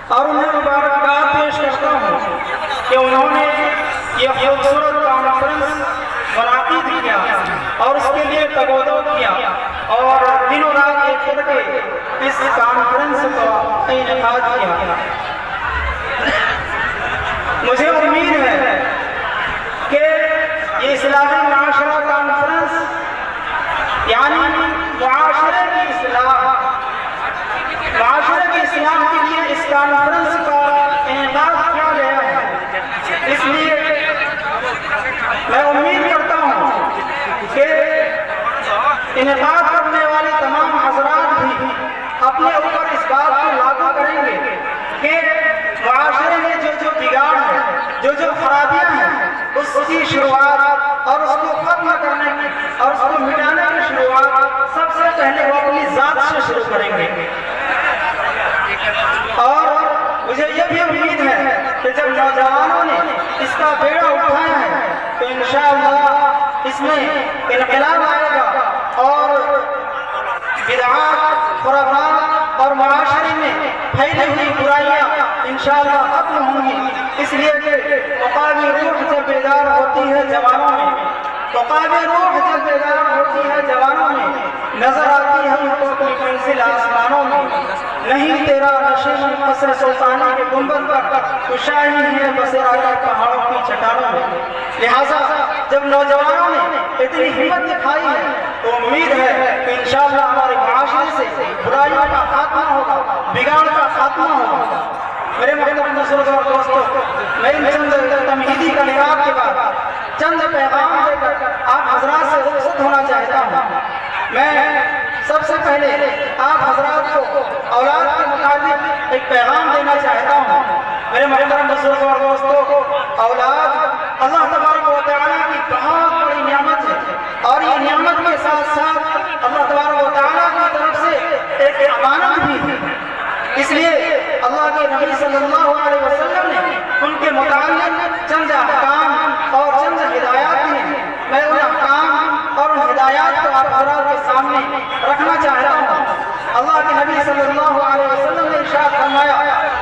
اور انہیں مبارکباد پیش کرتا ہوں کہ انہوں نے یہ خوبصورت کانفرنس منعقد کیا اور اس کے لیے تگودو کیا اور دنوں رات ایک کر کے اس کانفرنس کا انعقاد کیا۔ مجھے امید ہے کہ یہ اصلاحی معاشرہ کانفرنس یعنی معاشرے کی اصلاح کے لیے اس کانفرنس کا انعقاد کیا گیا ہے۔ اس لیے میں امید کرتا ہوں کہ انعقاد کرنے والے تمام حضرات بھی اپنے اوپر اس بات کو لاگو کریں گے کہ معاشرے میں جو بگاڑ ہے، جو خرابیاں ہیں، اس کی شروعات اور اس کو ختم کرنے کی اور اس کو مٹانے کی شروعات سب سے پہلے وہ اپنی ذات سے شروع کریں گے۔ اور مجھے یہ بھی امید ہے کہ جب نوجوانوں نے اس کا بیڑا اٹھایا ہے تو انشاءاللہ اس میں انقلاب آئے گا اور بدعات، خرافات اور معاشرے میں پھیلی ہوئی برائیاں انشاءاللہ ختم ہوں گی۔ اس لیے کہ مقامی روح جب بیدار ہوتی ہے جوانوں میں، مقامی روح جب بیدار ہوتی ہے جوانوں میں، نظر آتی ہے ان کو کوئی منزل آسمانوں میں، نہیں تیرا نشیمن قصر سلطانی کے گنبد پر، تو شاہی ہے بسیرا پہاڑوں کی چٹانوں میں۔ لہٰذا جب نوجوانوں نے اتنی ہمت دکھائی ہے تو امید ہے کہ انشاءاللہ ہمارے معاشرے سے برائیوں کا خاتمہ ہوگا، بگاڑ کا خاتمہ ہوگا۔ میرے محترم بزرگوں اور دوستوں، میں ان چند تمہیدی کلمات کے بعد چند پیغام دے کر آپ حضرات سے رخصت ہونا چاہتا ہوں۔ میں سب سے پہلے آپ حضرات کو اولاد کے متعلق ایک پیغام دینا چاہتا ہوں۔ میرے محترم بزرگوں اور دوستوں، اولاد اللہ تبارک و تعالیٰ کی بہت بڑی نعمت ہے اور یہ نعمت کے ساتھ ساتھ اللہ تبارک و تعالیٰ کی طرف سے ایک امانت بھی ہے۔ اس لیے اللہ کے نبی صلی اللہ علیہ وسلم نے ان کے متعلق چند احکام اور چند ہدایات ہیں۔ میں ان احکام اور ان ہدایات کو آپ حضرات کے سامنے رکھنا چاہتا ہوں۔ اللہ کے نبی صلی اللہ علیہ وسلم نے ارشاد فرمایا،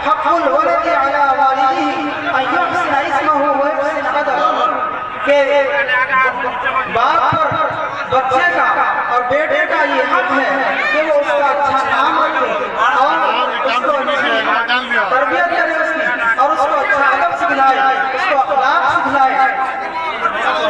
حق الولد علی والدہ ان یحسن اسمہ ویحسن ادبہ، کہ باپ پر بچے کا اور بیٹے کا یہ حق ہے کہ وہ اس کا اچھا نام رکھے اور اس کو تربیت کرے اس کی اور اس کو اچھا ادب سکھلائے، اس کو اخلاق سکھلائے۔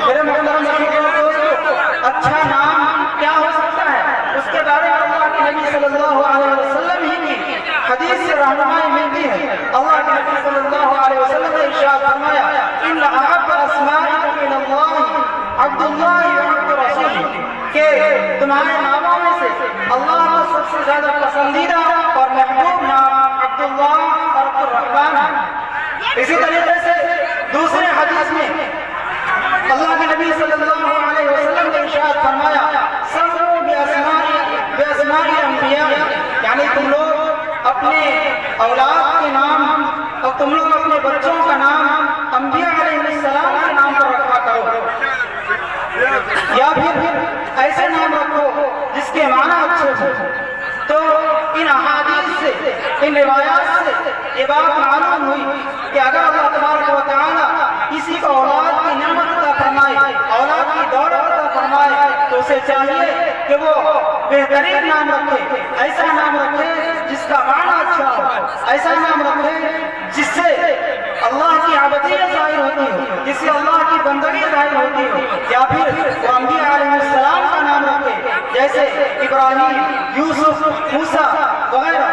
میرے محترم دوستو، اچھا نام کیا ہو سکتا ہے اس کے بارے میں اللہ کے نبی صلی اللہ علیہ وسلم ہی کی حدیث سے رہنمائی ملتی ہے۔ اللہ کے نبی صلی اللہ علیہ وسلم نے ارشاد فرمایا، ان احب اسماءکم الی اللہ عبد اللہ وعبد رسول، کہ تمہارے ناموں میں سے اللہ کا سب سے زیادہ پسندیدہ اور محبوب نام عبداللہ اور عبد الرحمن ہے۔ اسی طریقے سے دوسرے حدیث میں اللہ کے نبی صلی اللہ علیہ وسلم نے ارشاد فرمایا، سموا باسماء انبیاء، یعنی تم لوگ اپنے اولاد کے نام اور تم لوگ اپنے بچوں کا نام انبیاء علیہ السلام کے نام پر رکھا کرو، یا پھر ایسے نام رکھو جس کے معنی اچھے ہوں۔ تو ان احادیث سے، ان روایات سے یہ بات معلوم ہوئی کہ اگر اللہ تبارک و تعالیٰ کسی کو اولاد کی نعمت عطا فرمائے، اولاد کی دولت عطا فرمائے، تو اسے چاہیے کہ وہ بہترین نام رکھے، ایسا نام رکھے جس کا معنی اچھا ہو، ایسا نام رکھے جس سے اللہ کی عبادت ظاہر ہوتی ہو، جس سے اللہ کی بندگی ظاہر ہوتی ہو، یا پھر وہ انبیاء علیہ السلام کا نام رکھے جیسے ابراہیم، یوسف، موسیٰ وغیرہ،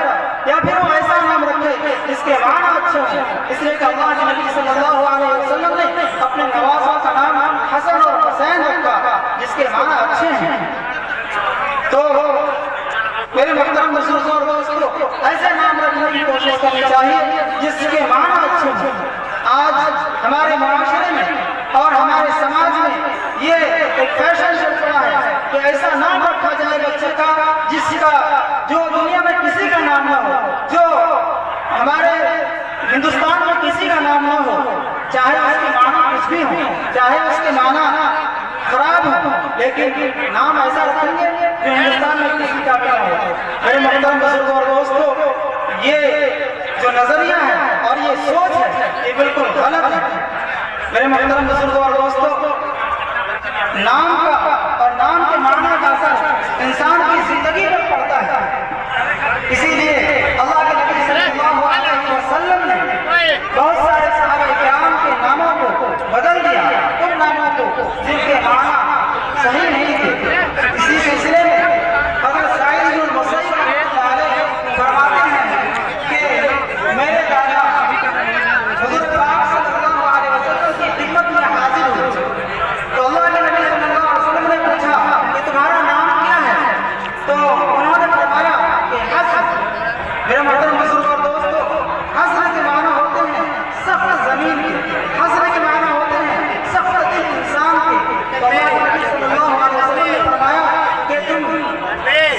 یا پھر وہ ایسا نام رکھے جس کے معنی اچھے ہوں۔ اس لیے کہ اللہ کے نبی صلی اللہ علیہ وسلم نے اپنے نوازوں کا نام حسن اور حسین رکھا جس کے معنی اچھے ہیں۔ تو میرے محترم بزرگوں اور دوستوں، ایسے نام رکھنے کی کوشش کرنی چاہیے جس کے معنی اچھے ہوں۔ آج ہمارے معاشرے میں اور ہمارے سماج میں یہ ایک فیشن چل رہا ہے کہ ایسا نام رکھا جائے بچے کا جس کا جو دنیا میں کسی کا نام نہ ہو، جو ہمارے ہندوستان میں کسی کا نام نہ ہو، چاہے اس کے معنی کچھ بھی ہو، چاہے اس کے معنی خراب ہو، لیکن نام ایسا رکھیں گے جو ہندوستان میں کسی کا بھی نہ ہو۔ میرے محترم بزرگوں اور دوستوں، یہ جو نظریہ سوچ ہے یہ بالکل غلط ہے۔ میرے محترم بزرگوں اور دوستوں، نام کا اور نام کے معنی کا اثر انسان کی زندگی پر پڑتا ہے۔ اسی لیے اللہ کے نبی صلی اللہ علیہ وسلم نے بہت سارے صحابہ کرام کے ناموں کو بدل دیا، ان ناموں کو جن کے معنی صحیح نہیں تھے۔ اسی سلسلے میں حضرت سعید بن المسیب رحمۃ اللہ علیہ فرماتے ہیں کہ میرے دادا حضور پاک صلی اللہ علیہ وسلم کی خدمت میں حاضر ہوئے تو اللہ کے نبی صلی اللہ علیہ وسلم نے پوچھا کہ تمہارا نام کیا ہے؟ تو انہوں نے فرمایا کہ حسن۔ میرے محترم بزرگ اور دوستو، حسن کے معنی ہوتے ہیں سخت زمین کے، حسن کے معنی ہوتے ہیں سخت دل انسان کے۔ تو اللہ کے نبی صلی اللہ علیہ وسلم نے فرمایا کہ تم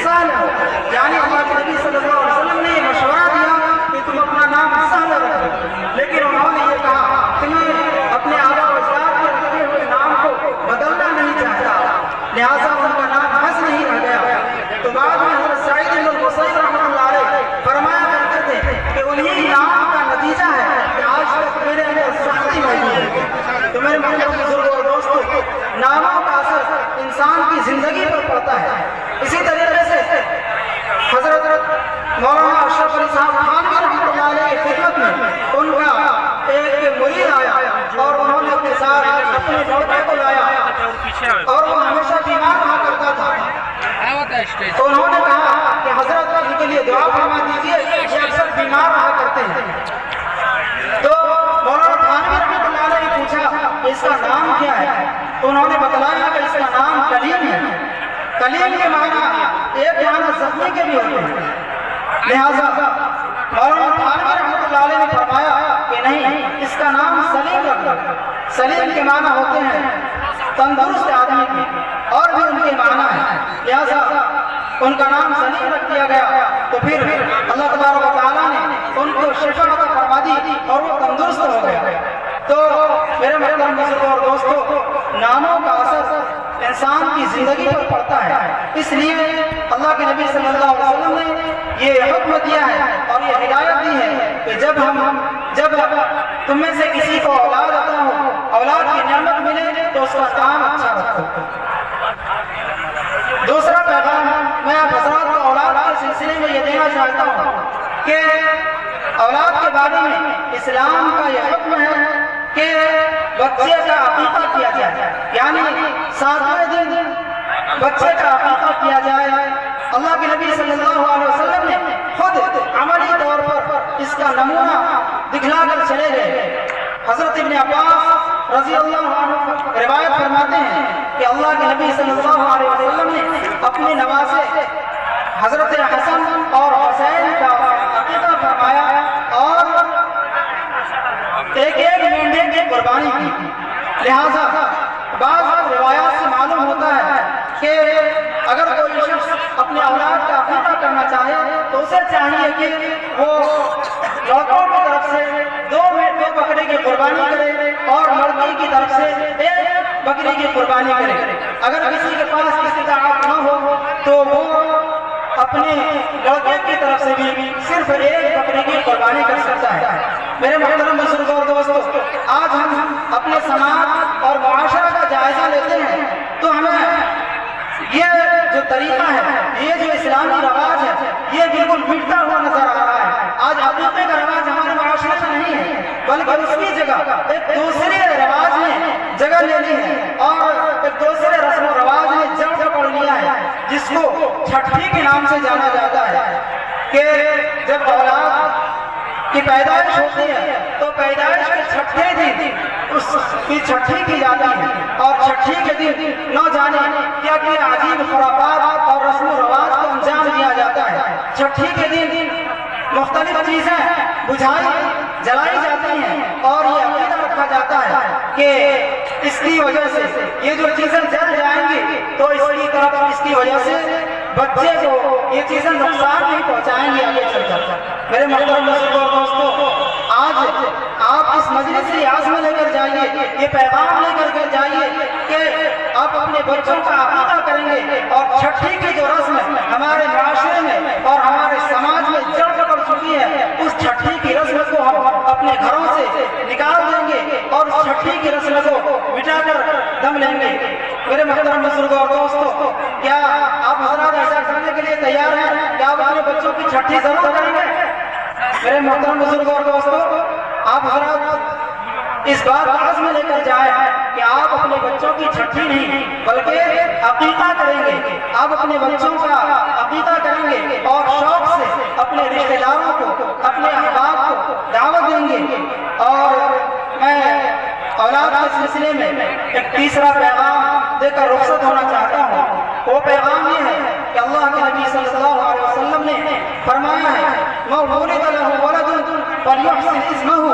سہل ہو، یعنی اللہ کے نبی صلی اللہ علیہ وسلم نے یہ مشورہ دیا کہ تم اپنا نام سہل رکھو، لیکن انہوں نے یہ کہا کہ میں اپنے آبا و اجداد کے رکھے ہوئے نام کو بدلنا نہیں چاہتا، لہٰذا ان کا نام حسن ہی رہ گیا۔ تو بعد میں حضرت سعید بن المسیب رحمۃ اللہ علیہ فرمایا کرتے تھے کہ انہی نام کا نتیجہ ہے کہ آج تک میرے اندر سختی موجود ہے۔ تو میرے محترم بزرگوں اور دوستوں، ناموں کا اثر انسان کی زندگی پر پڑتا ہے۔ اسی طریقے سے حضرت مولانا اشرف علی صاحب تھانوی رحمۃ اللہ علیہ کی خدمت میں ان کا ایک مرید آیا اور انہوں نے اپنے ساتھ اپنے بیٹے کو لایا اور وہ ہمیشہ بیمار رہا کرتا تھا۔ تو انہوں نے کہا کہ حضرت ان کے لیے دعا فرما دیجیے، یہ اکثر بیمار رہا کرتے ہیں۔ تو مولانا تھانوی رحمۃ اللہ علیہ نے پوچھا کہ اس کا نام کیا ہے؟ تو انہوں نے بتلایا کہ اس کا نام کلیم ہے۔ کلیم کے معنی ایک معنی زخمی کے بھی ہوتے ہیں، لہٰذا مولانا تھانوی رحمۃ اللہ علیہ نے فرمایا کہ نہیں، اس کا نام سلیم رکھو۔ سلیم کے معنی ہوتے ہیں تندرست آدمی کے، اور بھی ان کے معنی ہیں، لہٰذا ان کا نام سلیم رکھ دیا گیا۔ تو پھر اللہ تبارک و تعالیٰ نے ان کو شفا عطا فرما دی اور وہ تندرست ہو گیا۔ تو میرے محترم بزرگوں اور دوستوں، ناموں کا اثر انسان کی زندگی پر پڑتا ہے، اس لیے اللہ کے نبی صلی اللہ علیہ وسلم نے یہ حکم دیا ہے اور یہ ہدایت دی ہے کہ جب تم میں سے کسی کو اولاد عطا ہو، اولاد کی نعمت ملے تو اس کا نام اچھا رکھو۔ دوسرا پیغام میں آپ حضرات کو اولاد کے سلسلے میں یہ دینا چاہتا ہوں کہ اولاد کے بارے میں اسلام کا یہ حکم ہے کہ بچے کا عقیقہ کیا جائے، یعنی 7ویں دن بچے کا عقیقہ کیا جائے۔ اللہ کے نبی صلی اللہ علیہ وسلم نے خود عملی طور پر اس کا نمونہ دکھلا کر چلے گئے۔ حضرت ابن عباس رضی اللہ عنہ روایت فرماتے ہیں کہ اللہ کے نبی صلی اللہ علیہ وسلم نے اپنے نواسے حضرت حسن اور حسین کا عقیقہ فرمایا اور ایک مینڈے کی قربانی کی۔ لہذا بعض روایات سے معلوم ہوتا ہے کہ اگر کوئی شخص اپنے اولاد کا عقیقہ کرنا چاہے تو اسے چاہیے کہ وہ لڑکوں کی طرف سے 2 بکرے کی قربانی کرے اور لڑکی کی طرف سے 1 بکری کی قربانی کرے۔ اگر کسی کے پاس استطاعت نہ ہو تو وہ اپنے لڑکے کی طرف سے بھی صرف 1 بکری کی قربانی کر سکتا ہے۔ میرے محترم بزرگوں اور دوستوں، آج ہم اپنے سماج اور معاشرہ کا جائزہ لیتے ہیں تو ہمیں یہ جو طریقہ ہے، یہ جو اسلامی رواج ہے، یہ بالکل مٹتا ہوا نظر آ رہا ہے۔ آج عقیقے کا رواج ہمارے معاشرے میں نہیں ہے، بلکہ اس کی جگہ ایک دوسرے رواج نے جگہ لے لی ہے اور ایک دوسرے رسم و رواج نے جڑ پکڑ لیا ہے، جس کو چھٹھی کے نام سے جانا جاتا ہے کہ جب اولاد کی پیدائش ہوتی ہے تو پیدائش کے چھٹے دن اس کی چھٹھی کی جاتی ہے اور چھٹھی کے دن نہ جانے کیا کیا عجیب خرافات اور رسم و رواج کو انجام دیا جاتا ہے۔ چھٹھی کے دن مختلف چیزیں بجھائی جلائی جاتی ہیں اور یہ عقیدہ رکھا جاتا ہے کہ اس کی وجہ سے یہ جو چیزیں جل جائیں گی تو اس کی وجہ سے بچے کو یہ چیزیں نقصان نہیں پہنچائیں گی آگے چل کر۔ میرے محترم دوستوں، آج آپ اس مجلس سے عزم لے کر جائیے، یہ پیغام لے کر کے جائیے کہ آپ اپنے بچوں کا عقیقہ کریں گے اور چھٹھی کی جو رسم ہمارے معاشرے میں اور ہمارے سماج میں جڑ پکڑ چکی ہے، اس چھٹھی کی رسم کو ہم اپنے اپنے گھروں سے نکال دیں گے اور اس چھٹی کی رسم کو مٹا کر دم لیں گے۔ میرے محترم بزرگوں اور دوستوں، کیا آپ حضرات ایسا کرنے کے لیے تیار ہیں؟ کیا آپ اپنے بچوں کی چھٹی ضرور کریں گے؟ میرے محترم بزرگوں اور دوستوں، آپ حضرات اس بات کا عزم لے کر جائیں کہ آپ اپنے بچوں کی چھٹی نہیں بلکہ عقیقہ کریں گے۔ آپ اپنے بچوں کا عقیقہ کریں گے اور شوق سے اپنے رشتہ داروں کو، اپنے احباب کو دعوت دیں گے۔ اور میں اولاد کے سلسلے میں ایک تیسرا پیغام دے کر رخصت ہونا چاہتا ہوں۔ وہ پیغام یہ ہے کہ اللہ کے نبی صلی اللہ علیہ وسلم نے فرمایا ہے مَن وُلِدَ لَهُ وَلَدٌ فَلْيُحْسِنْ اسْمَهُ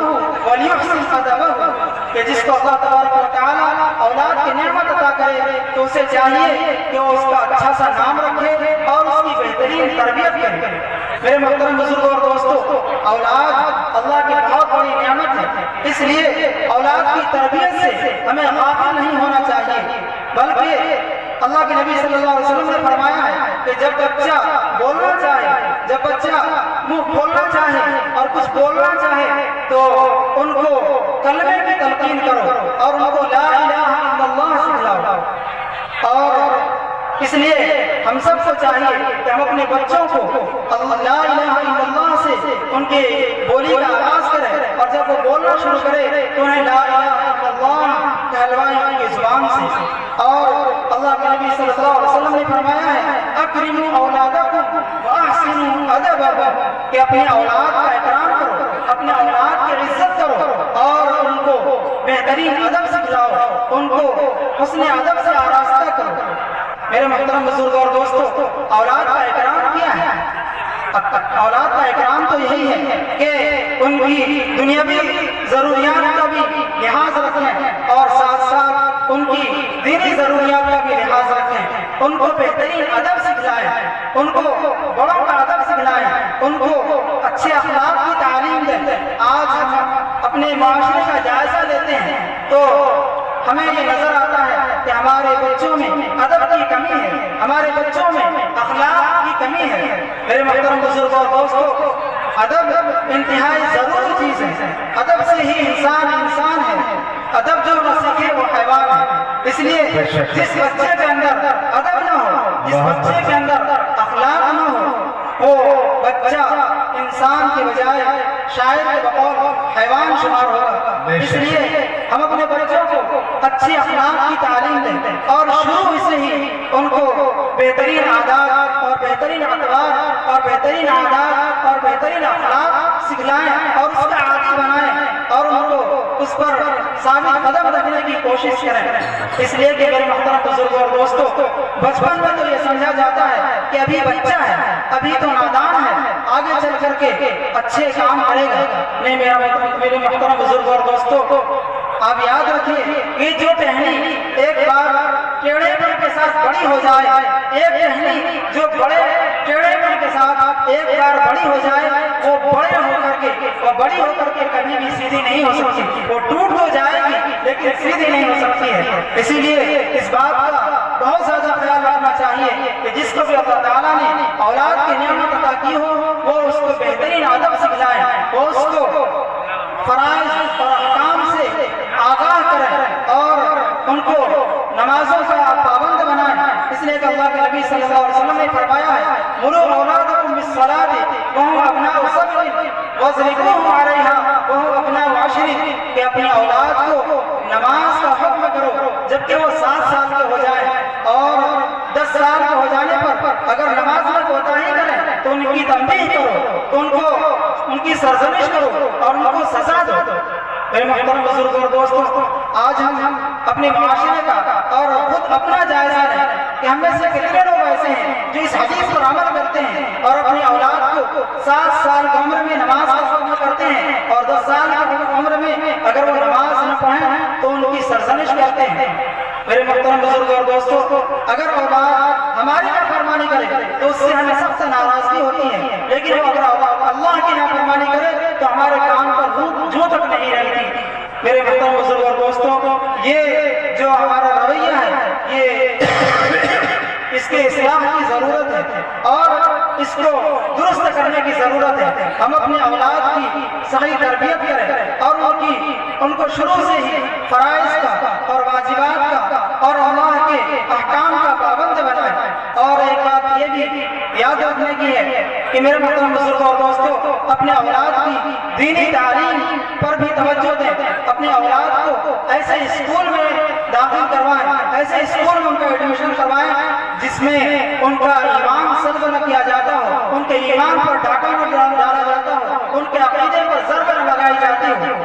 وَلْيُحْسِنْ أَدَبَهُ، کہ جس کو اللہ تبارک و تعالیٰ اولاد کی نعمت عطا کرے تو اسے چاہیے کہ وہ اس کا اچھا سا نام رکھے اور اس کی بہترین تربیت کرے۔ میرے محترم بزرگوں اور دوستوں، اولاد اللہ کی بہت بڑی نعمت ہے، اس لیے اولاد کی تربیت سے ہمیں غافل نہیں ہونا چاہیے، بلکہ اللہ کے نبی صلی اللہ علیہ وسلم نے فرمایا ہے کہ جب بچہ بولنا چاہے، جب بچہ منہ کھولنا چاہے اور کچھ بولنا چاہے تو ان کو کلمے کی تلقین کرو اور ان کو لا الہ الا اللہ سکھلاؤ۔ اور اس لیے ہم سب کو چاہیے کہ ہم اپنے بچوں کو لا الہ الا اللہ سے ان کے بولی کا آغاز کریں، اور جب وہ بولنا شروع کرے تو انہیں لا الہ الا اللہ کہلوائیں ان کی زبان سے۔ اور اللہ کے نبی صلی اللہ علیہ وسلم نے فرمایا ہے اکرموا اولادکم واحسنوا ادبہم، کہ اپنے اولاد کا احترام کرو، اپنے اولاد کی عزت کرو اور ان کو بہترین ادب سکھلاؤ، ان کو حسن ادب سے آراستہ کرو۔ میرے محترم بزرگ اور دوستو، اولاد کا احترام کیا ہے؟ اولاد کا احترام تو یہی ہے کہ ان کی دنیاوی ضروریات کا بھی لحاظ رکھیں اور ساتھ ساتھ ان کی دینی ضروریات کا بھی لحاظ رکھیں، ان کو بہترین ادب سکھلائیں، ان کو بڑوں کا ادب سکھلائیں، ان کو اچھے اخلاق کی تعلیم دیں۔ آج ہم اپنے معاشرے کا جائزہ لیتے ہیں تو ہمیں یہ نظر آتا ہے کہ ہمارے بچوں میں ادب کی کمی ہے، ہمارے بچوں میں اخلاق کی کمی ہے۔ میرے محترم بزرگوں اور دوستوں، ادب انتہائی ضروری چیز ہے، ادب سے ہی انسان ہے، ادب جو نہ سیکھے وہ حیوان ہے۔ اس لیے جس بچے کے اندر ادب نہ ہو، جس بچے کے اندر اخلاق نہ ہو، وہ بچہ انسان کے بجائے شاعر کے بقول حیوان شمار ہوگا۔ اس لیے ہم اپنے بچوں کو اچھی اخلاق کی تعلیم دیں اور شروع سے ہی ان کو بہترین عادات اور بہترین اطوار اور بہترین عادات اور بہترین اخلاق سکھلائیں اور اس کا عادی بنائیں اور ان کو اس پر ثابت قدم رکھنے کی کوشش کریں۔ اس لیے کہ میرے محترم بزرگوں اور دوستوں، بچپن میں تو یہ سمجھا جاتا ہے کہ ابھی بچہ ہے، ابھی تو نادان ہے، آگے چل کر کے اچھے کام کرے گا۔ نہیں میرے محترم بزرگوں اور دوستوں، آپ یاد رکھیے کہ جو ٹہنی ایک بار ٹیڑھے پن کے ساتھ بڑی ہو جائے، ایک ٹہنی جو بڑے ٹیڑھے پن کے ساتھ ایک بار بڑی ہو جائے، وہ بڑے ہو کر کے وہ بڑی ہو کر کے کبھی بھی سیدھی نہیں ہو سکتی، وہ ٹوٹ تو جائے گی لیکن سیدھی نہیں ہو سکتی ہے۔ اسی لیے اس بات کا بہت زیادہ خیال رکھنا چاہیے کہ جس کو بھی اللہ تعالیٰ نے اولاد کی نعمت عطا کی ہو وہ اس کو بہترین ادب سکھلائے، وہ اس کو فرائض اور احکام سے آگاہ کریں اور ان کو نمازوں کا پابند بنائیں۔ اس لیے کہ اللہ کے نبی صلی اللہ علیہ وسلم نے فرمایا ہے مروا اولادکم بالصلاۃ وهم ابناء 7 واضربوهم علیہا وهم ابناء 10، کہ اپنی اولاد کو نماز کا حکم کرو جبکہ وہ 7 سال کے ہو جائیں، اور 10 سال کے ہو جانے پر اگر نماز میں کوتاہی کریں تو ان کی تنبیہ کرو، ان کی سرزنش کرو اور ان کو سزا دو۔ میرے محترم بزرگوں اور دوستوں، آج ہم اپنے معاشرے کا اور خود اپنا جائزہ لیں کہ ہم میں سے کتنے لوگ ایسے ہیں جو اس حدیث پر عمل کرتے ہیں اور اپنی اولاد کو 7 سال کی عمر میں نماز کا حکم کرتے ہیں اور 10 سال کی عمر میں اگر وہ نماز نہ پڑھیں تو ان کی سرزنش کرتے ہیں۔ میرے محترم بزرگوں اور دوستوں، اگر اولاد ہماری نافرمانی کرے تو اس سے ہمیں سخت ناراضگی ہوتی ہے، لیکن اگر اللہ کی نافرمانی کرے تو ہمارے کان پر جو تک نہیں رہتی۔ میرے محترم بزرگوں اور دوستوں، یہ جو ہمارا رویہ ہے یہ اس کے اصلاح کی ضرورت ہے اور اس کو درست کرنے کی ضرورت ہے۔ ہم اپنے اولاد کی صحیح تربیت کریں، ان کو شروع سے ہی فرائض کا اور واجبات کا اور اللہ کے احکام کا پابند بنائیں۔ اور ایک بات یہ بھی یاد رکھنے کی ہے کہ میرے محترم بزرگوں اور دوستوں، اپنے اولاد کی دینی تعلیم پر بھی توجہ دیں، اپنے اولاد کو ایسے اسکول میں داخل کروائیں، ایسے اسکول میں ان کا ایڈمیشن کروائیں جس میں ان کا ایمان سلب نہ کیا جاتا ہو، ان کے ایمان پر ڈاکہ نہ ڈالا جاتا ہو، ان کے عقیدے پر ضرب نہ لگائی جاتی ہو۔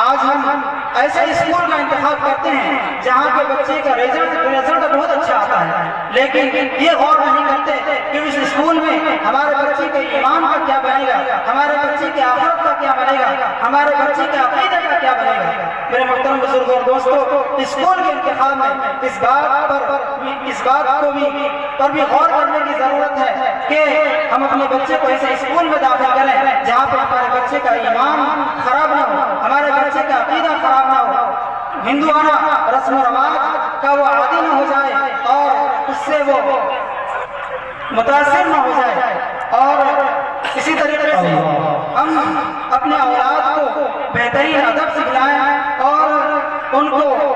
آج ہم ایسے اسکول کا انتخاب کرتے ہیں جہاں کے بچے کا رزلٹ بہت اچھا آتا ہے، لیکن یہ غور نہیں کرتے کہ اس اسکول میں ہمارے بچے کے ایمان کا کیا بنے گا، ہمارے بچے کے آخرت کا کیا بنے گا، ہمارے بچے کے عقیدے کا کیا بنے گا۔ میرے محترم بزرگوں اور دوستوں، اسکول کے انتخاب میں اس بات پر بھی غور کرنے کی ضرورت ہے کہ ہم اپنے بچے کو ایسے اسکول میں داخل کریں جہاں پہ ہمارے بچے کا ایمان خراب نہ ہو، ہمارے بچے کا عقیدہ خراب نہ ہو، ہندوانہ رسم و رواج کا وہ عادی نہ ہو جائے اور اس سے وہ متاثر نہ ہو جائے۔ اور اسی طریقے سے ہم اپنے اولاد کو بہترین ادب سکھلائیں اور ان کو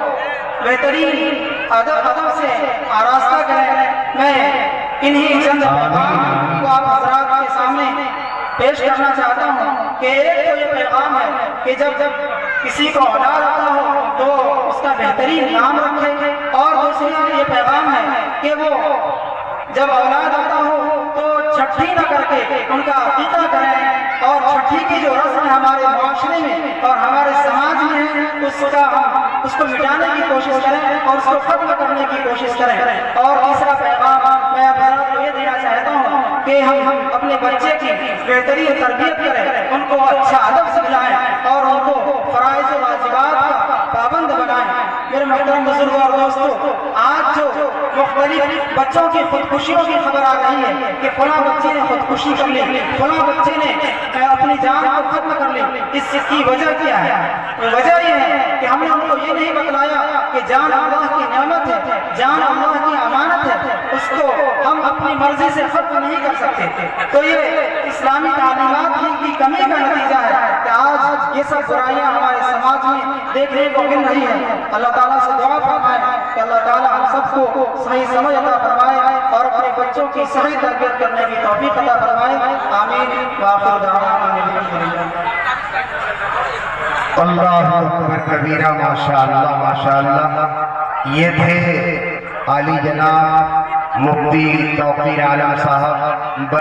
بہترین ادب سے آراستہ کریں۔ میں انہی چند پیغام کو آپ حضرات کے سامنے پیش کرنا چاہتا ہوں کہ ایک تو یہ پیغام ہے کہ جب کسی کو اولاد آتا ہو تو اس کا بہترین نام رکھے، اور دوسری یہ پیغام ہے کہ وہ جب اولاد آتا ہو تو چھٹی نہ کر کے ان کا عقیقہ کریں، اور چھٹی کی جو رسم ہے ہمارے معاشرے میں اور ہمارے سماج میں ہے اس کو مٹانے کی کوشش کریں اور اس کو ختم کرنے کی کوشش کریں۔ اور تیسرا پیغام میں آپ کو یہ دینا چاہتا ہوں کہ ہم اپنے بچے کی بہترین تربیت کریں، ان کو اچھا ادب سکھلائیں اور ان کو فرائض و واجبات کا پابند بنائیں۔ میرے محترم بزرگوں اور دوستوں، آج جو مختلف بچوں کی خودکشیوں کی خبر آ رہی ہے کہ فلاں بچے نے خودکشی کر لی، فلاں بچے نے اپنی جان کو ختم کر لی، اس کی وجہ کیا ہے؟ وجہ یہ ہے کہ ہم نے ان کو یہ نہیں بتلایا کہ جان اللہ کی نعمت ہے، جان اللہ کی امانت ہے، اس کو ہم اپنی مرضی سے ختم نہیں کر سکتے۔ تو یہ اسلامی تعلیمات کی کمی کا نتیجہ ہے کہ آج یہ سب برائیاں ہمارے سماج میں دیکھنے کو مل رہی ہیں۔ اللہ تعالیٰ سے دعا فرمائیں کہ اللہ تعالیٰ ہم سب کو صحیح سمجھ عطا فرمائے اور اپنے بچوں کی صحیح تربیت کرنے کی توفیق عطا فرمائے۔ آمین وآخر دعوانا الحمدللہ۔ اللہ اکبر کبیرہ، ماشاءاللہ ماشاءاللہ۔ یہ تھے عالی جناب مفتی توقیر عالم صاحب۔